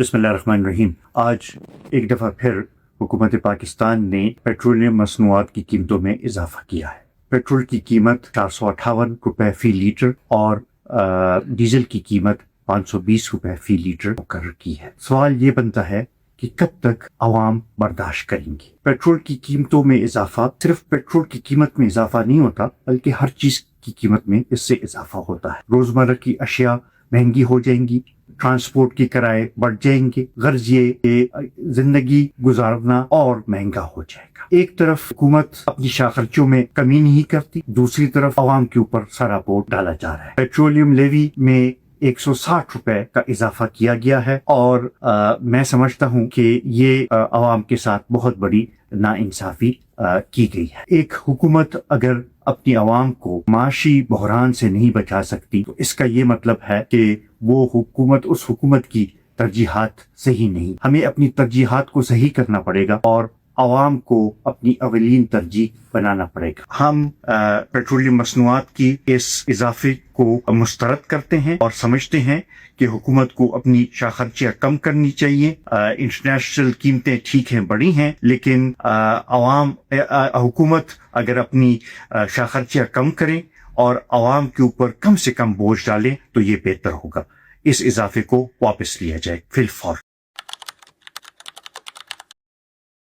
بسم اللہ الرحمن الرحیم۔ آج ایک دفعہ پھر حکومت پاکستان نے پیٹرولیم مصنوعات کی قیمتوں میں اضافہ کیا ہے۔ پیٹرول کی قیمت 458 روپے فی لیٹر اور ڈیزل کی قیمت 520 روپے فی لیٹر مقرر کی ہے۔ سوال یہ بنتا ہے کہ کب تک عوام برداشت کریں گی؟ پیٹرول کی قیمتوں میں اضافہ صرف پیٹرول کی قیمت میں اضافہ نہیں ہوتا، بلکہ ہر چیز کی قیمت میں اس سے اضافہ ہوتا ہے۔ روزمرہ کی اشیاء مہنگی ہو جائیں گی، ٹرانسپورٹ کی کرائے بڑھ جائیں گے، غرض یہ کہ زندگی گزارنا اور مہنگا ہو جائے گا۔ ایک طرف حکومت اپنی شاہ خرچوں میں کمی نہیں کرتی، دوسری طرف عوام کے اوپر سارا بوجھ ڈالا جا رہا ہے۔ پیٹرولیم لیوی میں 160 روپے کا اضافہ کیا گیا ہے اور میں سمجھتا ہوں کہ یہ عوام کے ساتھ بہت بڑی ناانصافی کی گئی ہے۔ ایک حکومت اگر اپنی عوام کو معاشی بحران سے نہیں بچا سکتی تو اس کا یہ مطلب ہے کہ وہ حکومت اس حکومت کی ترجیحات صحیح نہیں۔ ہمیں اپنی ترجیحات کو صحیح کرنا پڑے گا اور عوام کو اپنی اولین ترجیح بنانا پڑے گا۔ ہم پیٹرولیم مصنوعات کی اس اضافے کو مسترد کرتے ہیں اور سمجھتے ہیں کہ حکومت کو اپنی شاہ خرچیاں کم کرنی چاہیے۔ انٹرنیشنل قیمتیں ٹھیک ہیں، بڑی ہیں، لیکن حکومت اگر اپنی شاہ خرچیاں کم کریں اور عوام کے اوپر کم سے کم بوجھ ڈالیں تو یہ بہتر ہوگا۔ اس اضافے کو واپس لیا جائے فی الفور۔